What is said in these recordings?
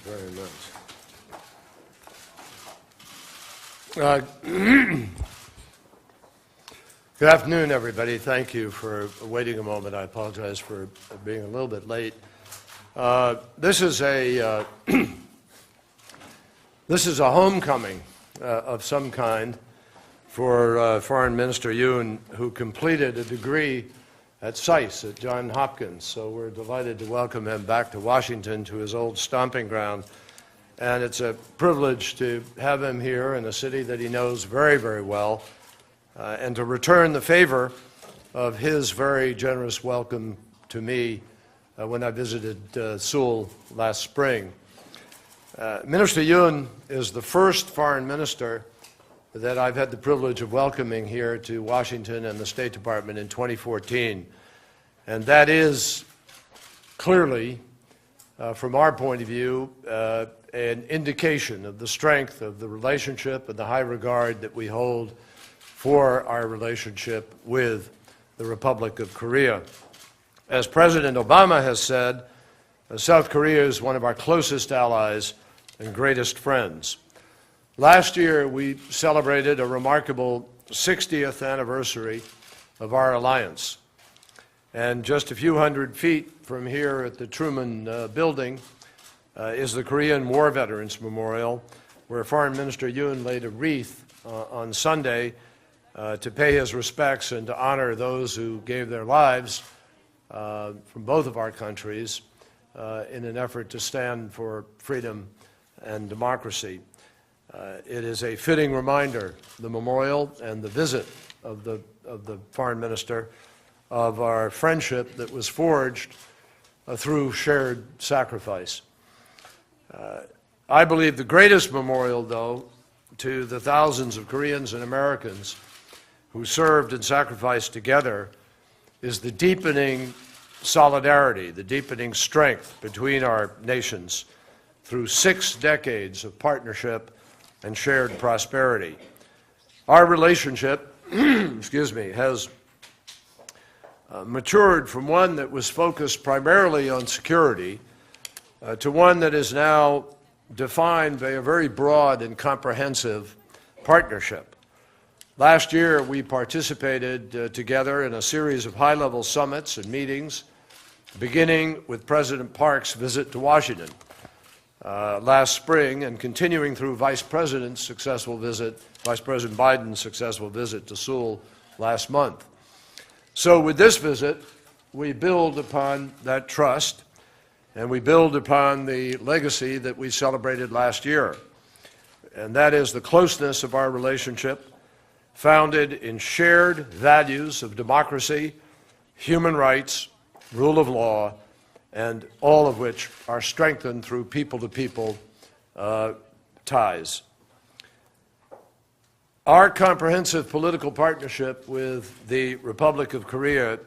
very much. Good afternoon, everybody. Thank you for waiting a moment. I apologize for being a little bit late. This is a homecoming of some kind for Foreign Minister Yun, who completed a degree at SAIS at Johns Hopkins. So we're delighted to welcome him back to Washington, to his old stomping ground. And it's a privilege to have him here in a city that he knows very, very well, and to return the favor of his very generous welcome to me when I visited Seoul last spring. Minister Yun is the first foreign minister that I've had the privilege of welcoming here to Washington and the State Department in 2014. And that is clearly, from our point of view, an indication of the strength of the relationship and the high regard that we hold for our relationship with the Republic of Korea. As President Obama has said, South Korea is one of our closest allies and greatest friends. Last year, we celebrated a remarkable 60th anniversary of our alliance. And just a few hundred feet from here at the Truman Building is the Korean War Veterans Memorial, where Foreign Minister Yun laid a wreath on Sunday to pay his respects and to honor those who gave their lives from both of our countries in an effort to stand for freedom and democracy. It is a fitting reminder, the memorial and the visit of the foreign minister, of our friendship that was forged through shared sacrifice. I believe the greatest memorial, though, to the thousands of Koreans and Americans who served and sacrificed together is the deepening solidarity, the deepening strength between our nations through 6 decades of partnership and shared prosperity. Our relationship, has matured from one that was focused primarily on security to one that is now defined by a very broad and comprehensive partnership. Last year, we participated together in a series of high-level summits and meetings, beginning with President Park's visit to Washington last spring and continuing through Vice President Biden's successful visit to Seoul last month. So with this visit, we build upon that trust, and we build upon the legacy that we celebrated last year. And that is the closeness of our relationship, founded in shared values of democracy, human rights, rule of law, and all of which are strengthened through people-to-people ties. Our comprehensive political partnership with the Republic of Korea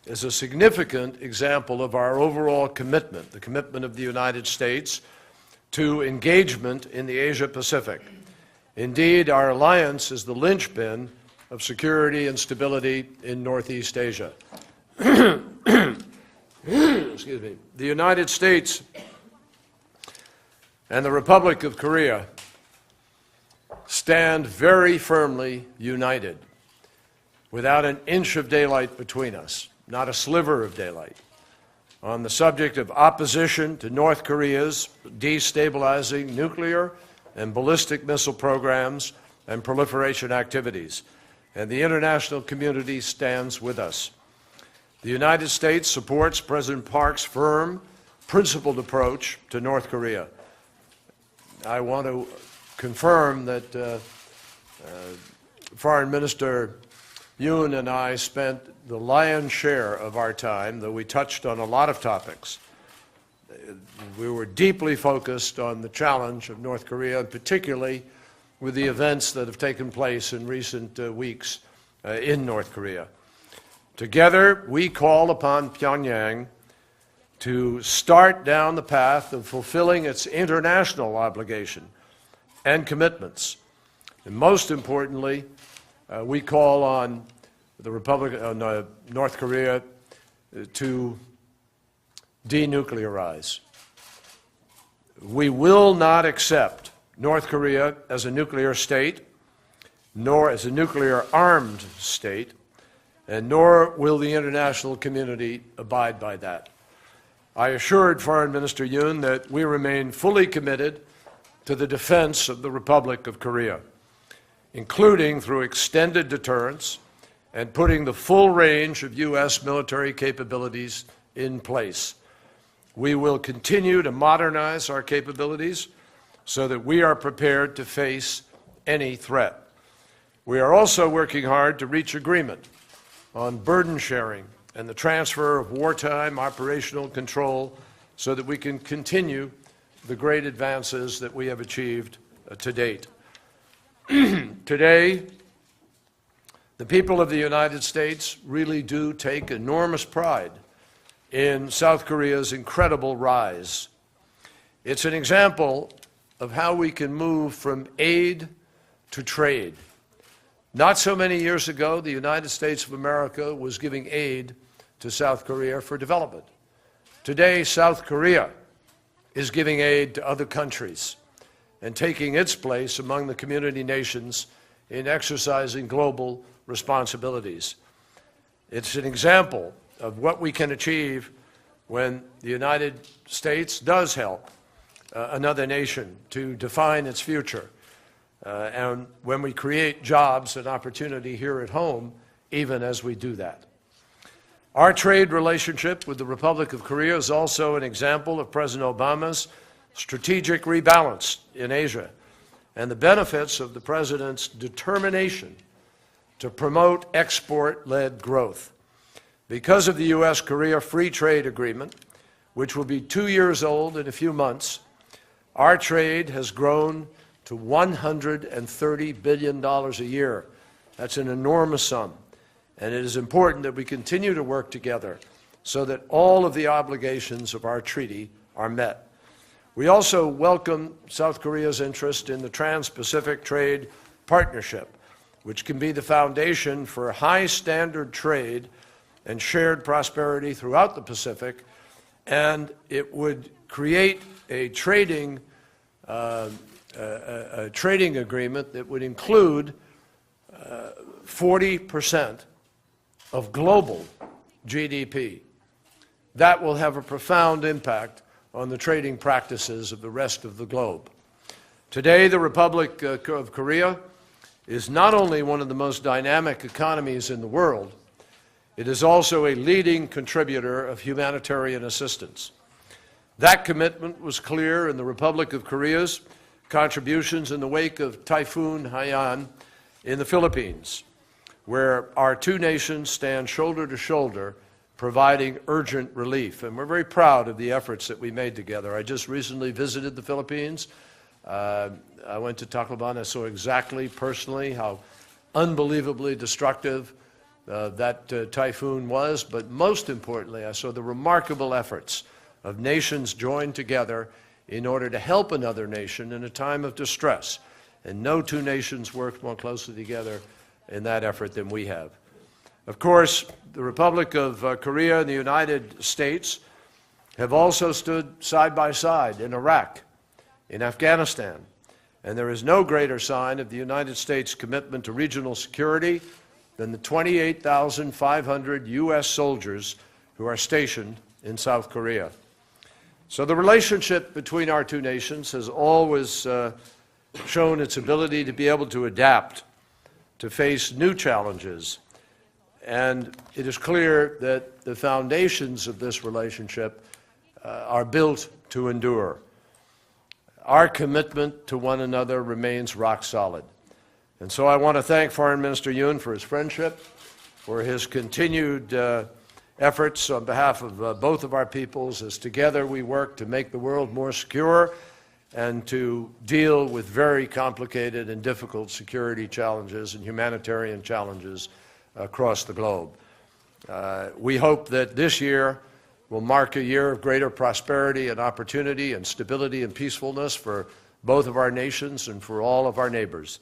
is a significant example of our overall commitment, the commitment of the United States to engagement in the Asia-Pacific. Indeed, our alliance is the linchpin of security and stability in Northeast Asia. Excuse me. The United States and the Republic of Korea stand very firmly united, without an inch of daylight between us, not a sliver of daylight, on the subject of opposition to North Korea's destabilizing nuclear and ballistic missile programs and proliferation activities. And the international community stands with us. The United States supports President Park's firm, principled approach to North Korea. I want to confirm that Foreign Minister Yun and I spent the lion's share of our time, though we touched on a lot of topics. We were deeply focused on the challenge of North Korea, and particularly with the events that have taken place in recent weeks in North Korea. Together, we call upon Pyongyang to start down the path of fulfilling its international obligation and commitments. And most importantly, we call on the North Korea to denuclearize. We will not accept North Korea as a nuclear state, nor as a nuclear-armed state, and nor will the international community abide by that. I assured Foreign Minister Yun that we remain fully committed to the defense of the Republic of Korea, including through extended deterrence and putting the full range of U.S. military capabilities in place. We will continue to modernize our capabilities so that we are prepared to face any threat. We are also working hard to reach agreement on burden sharing and the transfer of wartime operational control so that we can continue the great advances that we have achieved to date. Today, the people of the United States really do take enormous pride in South Korea's incredible rise. It's an example of how we can move from aid to trade. Not so many years ago, the United States of America was giving aid to South Korea for development. Today, South Korea is giving aid to other countries and taking its place among the community nations in exercising global responsibilities. It's an example of what we can achieve when the United States does help another nation to define its future. And when we create jobs and opportunity here at home, even as we do that. Our trade relationship with the Republic of Korea is also an example of President Obama's strategic rebalance in Asia and the benefits of the President's determination to promote export-led growth. Because of the U.S.-Korea Free Trade Agreement, which will be 2 years old in a few months, our trade has grown to $130 billion a year. That's an enormous sum, and it is important that we continue to work together so that all of the obligations of our treaty are met. We also welcome South Korea's interest in the Trans-Pacific Trade Partnership, which can be the foundation for high-standard trade and shared prosperity throughout the Pacific, and it would create a trading agreement that would include 40% of global GDP. That will have a profound impact on the trading practices of the rest of the globe. Today, the Republic of Korea is not only one of the most dynamic economies in the world, it is also a leading contributor of humanitarian assistance. That commitment was clear in the Republic of Korea's contributions in the wake of Typhoon Haiyan in the Philippines, where our two nations stand shoulder to shoulder providing urgent relief. And we're very proud of the efforts that we made together. I just recently visited the Philippines. I went to Tacloban. I saw exactly personally how unbelievably destructive that typhoon was, but most importantly, I saw the remarkable efforts of nations joined together in order to help another nation in a time of distress. And no two nations worked more closely together in that effort than we have. Of course, the Republic of Korea and the United States have also stood side by side in Iraq, in Afghanistan, and there is no greater sign of the United States' commitment to regional security than the 28,500 U.S. soldiers who are stationed in South Korea. So the relationship between our two nations has always shown its ability to be able to adapt, to face new challenges, and it is clear that the foundations of this relationship are built to endure. Our commitment to one another remains rock solid. And so I want to thank Foreign Minister Yun for his friendship, for his continued efforts on behalf of both of our peoples as together we work to make the world more secure and to deal with very complicated and difficult security challenges and humanitarian challenges across the globe. We hope that this year will mark a year of greater prosperity and opportunity and stability and peacefulness for both of our nations and for all of our neighbors.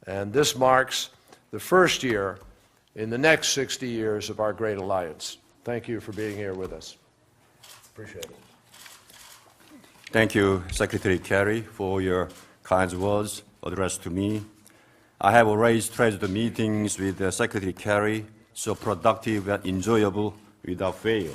And this marks the first year in the next 60 years of our great alliance. Thank you for being here with us. Appreciate it. Thank you, Secretary Kerry, for your kind words addressed to me. I have always treasured the meetings with Secretary Kerry, so productive and enjoyable without fail.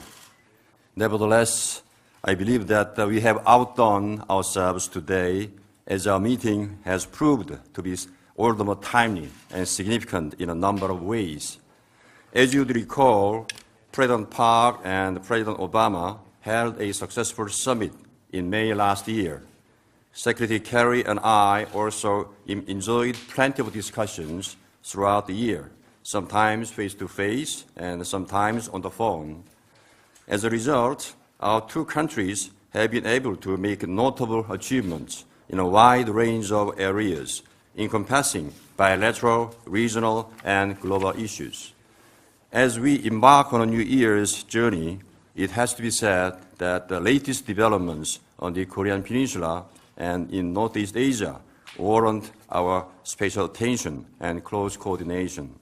Nevertheless, I believe that we have outdone ourselves today, as our meeting has proved to be all the more timely and significant in a number of ways. As you recall, President Park and President Obama held a successful summit in May last year. Secretary Kerry and I also enjoyed plenty of discussions throughout the year, sometimes face-to-face and sometimes on the phone. As a result, our two countries have been able to make notable achievements in a wide range of areas, encompassing bilateral, regional, and global issues. As we embark on a New Year's journey, it has to be said that the latest developments on the Korean Peninsula and in Northeast Asia warrant our special attention and close coordination.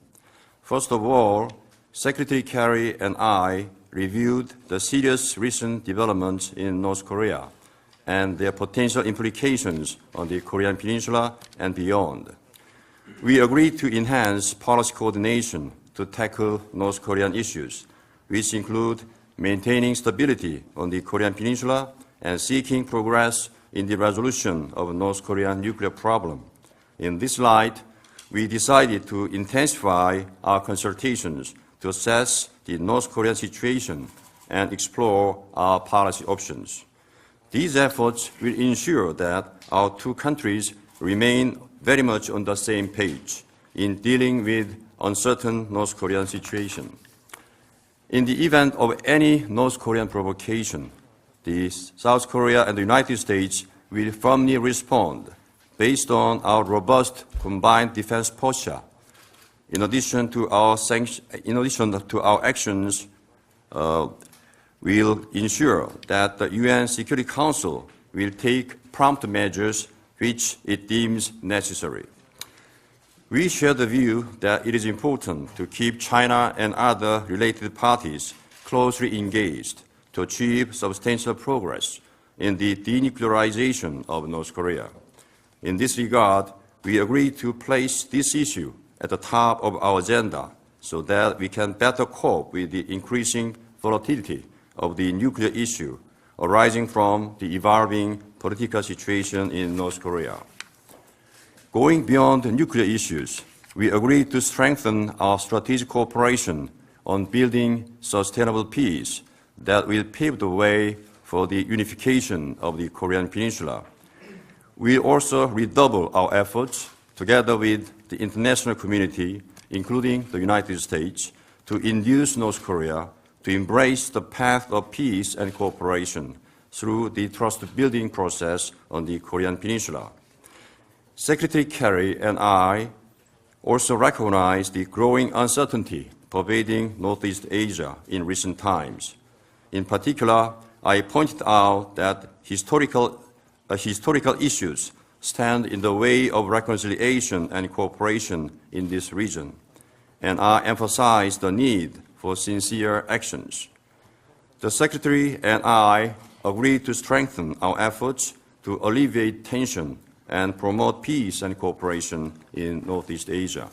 First of all, Secretary Kerry and I reviewed the serious recent developments in North Korea and their potential implications on the Korean Peninsula and beyond. We agreed to enhance policy coordination to tackle North Korean issues, which include maintaining stability on the Korean Peninsula and seeking progress in the resolution of North Korean nuclear problem. In this light, we decided to intensify our consultations to assess the North Korean situation and explore our policy options. These efforts will ensure that our two countries remain very much on the same page in dealing with uncertain North Korean situation. In the event of any North Korean provocation, the South Korea and the United States will firmly respond based on our robust combined defense posture. In addition to our actions, we'll ensure that the UN Security Council will take prompt measures which it deems necessary. We share the view that it is important to keep China and other related parties closely engaged to achieve substantial progress in the denuclearization of North Korea. In this regard, we agreed to place this issue at the top of our agenda so that we can better cope with the increasing volatility of the nuclear issue arising from the evolving political situation in North Korea. Going beyond nuclear issues, we agreed to strengthen our strategic cooperation on building sustainable peace that will pave the way for the unification of the Korean Peninsula. We also redouble our efforts, together with the international community, including the United States, to induce North Korea to embrace the path of peace and cooperation through the trust-building process on the Korean Peninsula. Secretary Kerry and I also recognize the growing uncertainty pervading Northeast Asia in recent times. In particular, I pointed out that historical issues stand in the way of reconciliation and cooperation in this region, and I emphasized the need for sincere actions. The Secretary and I agreed to strengthen our efforts to alleviate tension and promote peace and cooperation in Northeast Asia.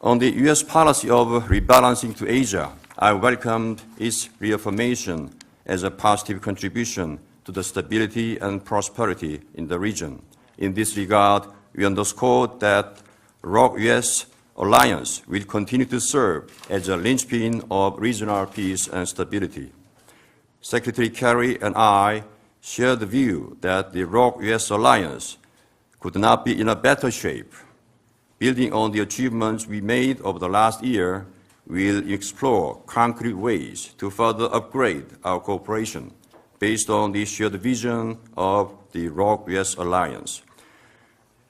On the U.S. policy of rebalancing to Asia, I welcomed its reaffirmation as a positive contribution to the stability and prosperity in the region. In this regard, we underscored that ROK-US alliance will continue to serve as a linchpin of regional peace and stability. Secretary Kerry and I share the view that the ROK-US alliance could not be in a better shape. Building on the achievements we made over the last year, we'll explore concrete ways to further upgrade our cooperation based on the shared vision of the ROK-US alliance.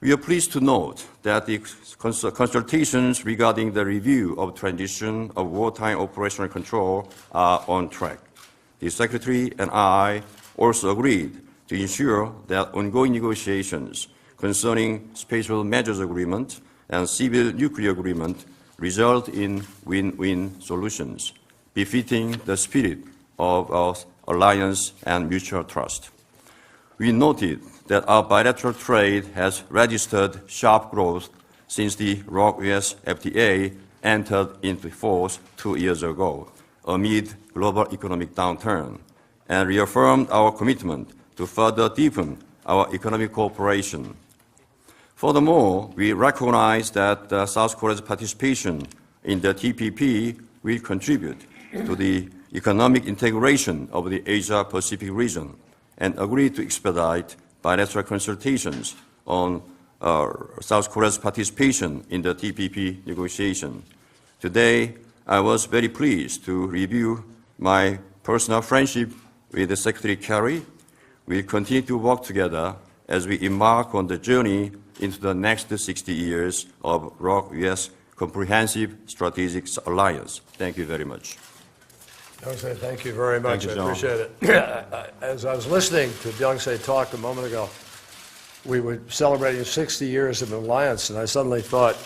We are pleased to note that the consultations regarding the review of transition of wartime operational control are on track. The Secretary and I also agreed to ensure that ongoing negotiations concerning Special Measures Agreement and Civil Nuclear Agreement result in win-win solutions, befitting the spirit of our alliance and mutual trust. we noted that our bilateral trade has registered sharp growth since the ROK-US FTA entered into force 2 years ago amid global economic downturn, and reaffirmed our commitment to further deepen our economic cooperation. Furthermore, we recognize that South Korea's participation in the TPP will contribute to the economic integration of the Asia-Pacific region and agreed to expedite bilateral consultations on South Korea's participation in the TPP negotiation. Today, I was very pleased to review my personal friendship with Secretary Kerry. We continue to work together as we embark on the journey into the next 60 years of ROK-US Comprehensive Strategic Alliance. Thank you very much. Byung-se, thank you very much. Thank you, I John. appreciate it. As I was listening to Byung-se talk a moment ago, we were celebrating 60 years of an alliance, and I suddenly thought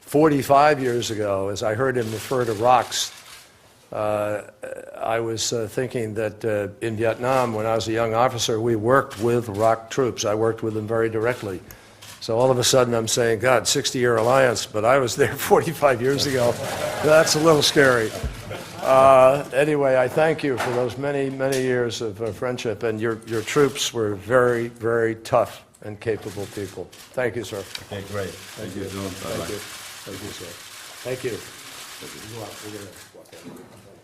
45 years ago, as I heard him refer to rocks, I was thinking that in Vietnam, when I was a young officer, we worked with ROK troops. I worked with them very directly. So all of a sudden I'm saying, God, 60-year alliance, but I was there 45 years ago. That's a little scary. Anyway, I thank you for those many, many years of friendship, and your troops were very, very tough and capable people. Thank you, sir. Okay, great. Thank you, John. Thank you. Thank you, sir. Thank you. We're gonna walk out.